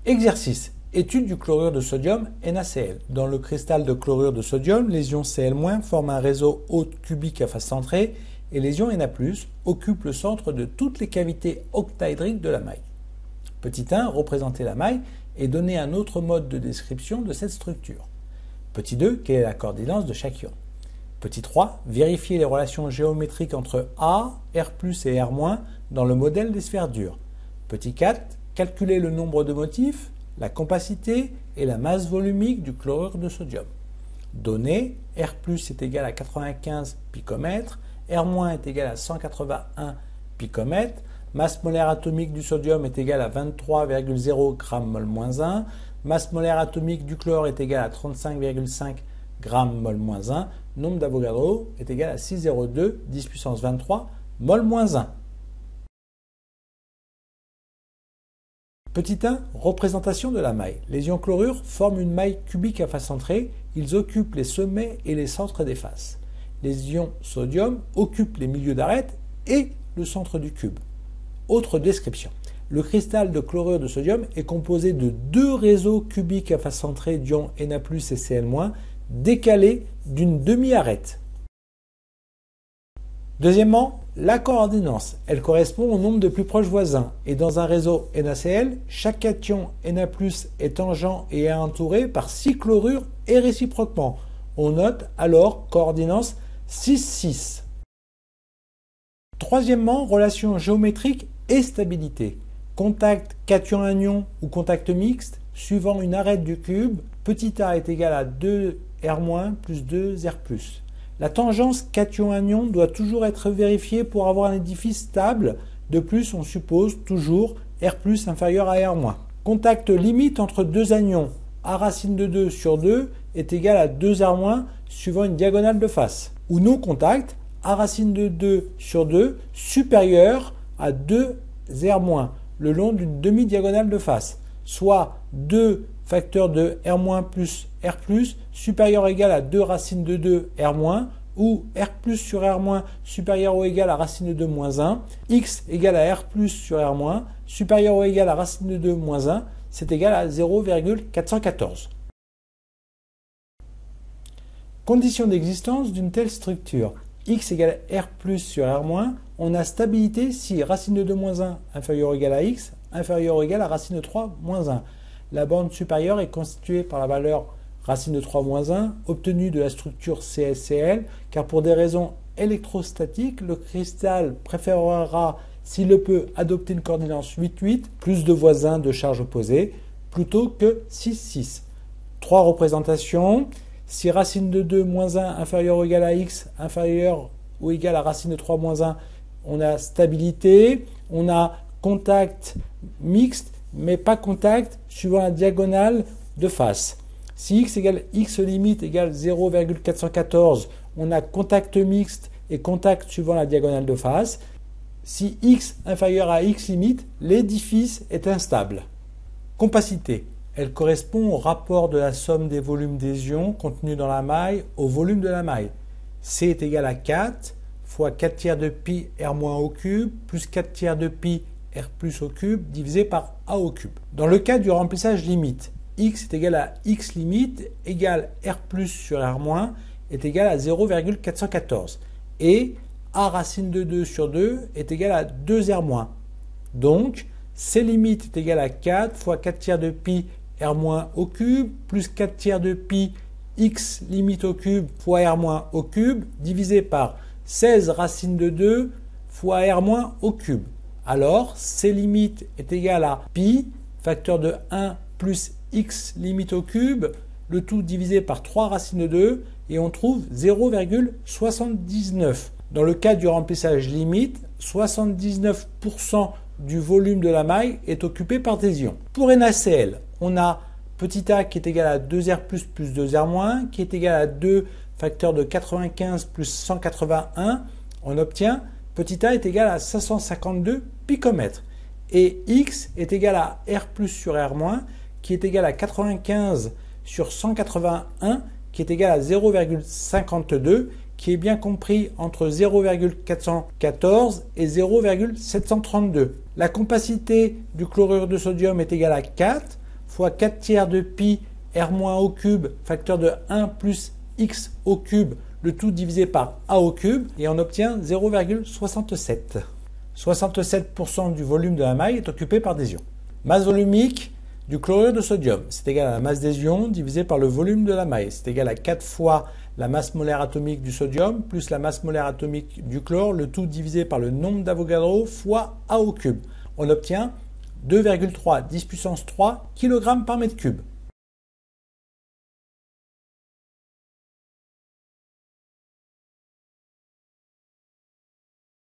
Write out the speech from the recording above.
Exercice. Étude du chlorure de sodium NaCl. Dans le cristal de chlorure de sodium, les ions Cl- forment un réseau O cubique à face centrée et les ions Na+ occupent le centre de toutes les cavités octaédriques de la maille. Petit 1, représenter la maille et donner un autre mode de description de cette structure. Petit 2, quelle est la coordinance de chaque ion. Petit 3, vérifier les relations géométriques entre A, R+, et R- dans le modèle des sphères dures. Petit 4, calculer le nombre de motifs, la compacité et la masse volumique du chlorure de sodium. Données, R+ est égal à 95 picomètres, R- est égal à 181 picomètres, masse molaire atomique du sodium est égale à 23,0 g/mol-1, masse molaire atomique du chlore est égale à 35,5 g/mol-1, nombre d'Avogadro est égal à 6,02 10 puissance 23 mol-1. Petit 1, représentation de la maille. Les ions chlorure forment une maille cubique à face centrée. Ils occupent les sommets et les centres des faces. Les ions sodium occupent les milieux d'arête et le centre du cube. Autre description. Le cristal de chlorure de sodium est composé de deux réseaux cubiques à face centrée d'ions Na+ et Cl-, décalés d'une demi-arête. Deuxièmement, la coordinance. Elle correspond au nombre de plus proches voisins. Et dans un réseau NaCl, chaque cation Na+ est tangent et est entouré par 6 chlorures et réciproquement. On note alors coordinance 6,6. Troisièmement, relation géométrique et stabilité. Contact cation-anion ou contact mixte, suivant une arête du cube, petit a est égal à 2R- plus 2R+. La tangence cation-anion doit toujours être vérifiée pour avoir un édifice stable. De plus, on suppose toujours R+ inférieur à R-. Contact limite entre deux anions, A racine de 2 sur 2 est égal à 2R- suivant une diagonale de face. Ou non contact, A racine de 2 sur 2 supérieur à 2R- le long d'une demi-diagonale de face, soit 2 facteur de R- plus R+, supérieur ou égal à 2 racine de 2 R-, ou R+ sur R- supérieur ou égal à racine de 2 moins 1, x égale à R+ sur R-, supérieur ou égal à racine de 2 moins 1, c'est égal à 0,414. Condition d'existence d'une telle structure. X égale R+ sur R-, on a stabilité si racine de 2 moins 1 inférieur ou égal à x, inférieur ou égal à racine de 3 moins 1. La borne supérieure est constituée par la valeur racine de 3 moins 1 obtenue de la structure CSCl, car pour des raisons électrostatiques, le cristal préférera, s'il le peut, adopter une coordination 8,8, plus de voisins de charge opposée, plutôt que 6,6. 3 représentations. Si racine de 2 moins 1 inférieur ou égal à x, inférieur ou égal à racine de 3 moins 1, on a stabilité, on a contact mixte, mais pas contact suivant la diagonale de face. Si x égale x limite égale 0,414, on a contact mixte et contact suivant la diagonale de face. Si x inférieur à x limite, l'édifice est instable. Compacité. Elle correspond au rapport de la somme des volumes des ions contenus dans la maille au volume de la maille. C est égal à 4 fois 4 tiers de pi R- au cube plus 4 tiers de pi R+ au cube divisé par A au cube. Dans le cas du remplissage limite, x est égal à x limite égale R+ sur R- est égal à 0,414 et A racine de 2 sur 2 est égal à 2R-. Donc, C limite est égal à 4 fois 4 tiers de pi R- au cube plus 4 tiers de pi x limite au cube fois R- au cube divisé par 16 racine de 2 fois R- au cube. Alors, C limite est égal à pi, facteur de 1 plus x limite au cube, le tout divisé par 3 racine de 2, et on trouve 0,79. Dans le cas du remplissage limite, 79% du volume de la maille est occupé par des ions. Pour NaCl, on a petit a qui est égal à 2R+, plus 2R-, qui est égal à 2 facteur de 95 plus 181. On obtient petit a est égal à 552 picomètres. Et x est égal à R+ sur R-, qui est égal à 95 sur 181, qui est égal à 0,52, qui est bien compris entre 0,414 et 0,732. La compacité du chlorure de sodium est égale à 4. fois 4 tiers de pi r moins au cube, facteur de 1 plus x au cube, le tout divisé par a au cube, et on obtient 0,67. 67% du volume de la maille est occupé par des ions. Masse volumique du chlorure de sodium, c'est égal à la masse des ions divisé par le volume de la maille. C'est égal à 4 fois la masse molaire atomique du sodium plus la masse molaire atomique du chlore, le tout divisé par le nombre d'Avogadro fois a au cube. On obtient 2,3 10 puissance 3 kg par mètre cube.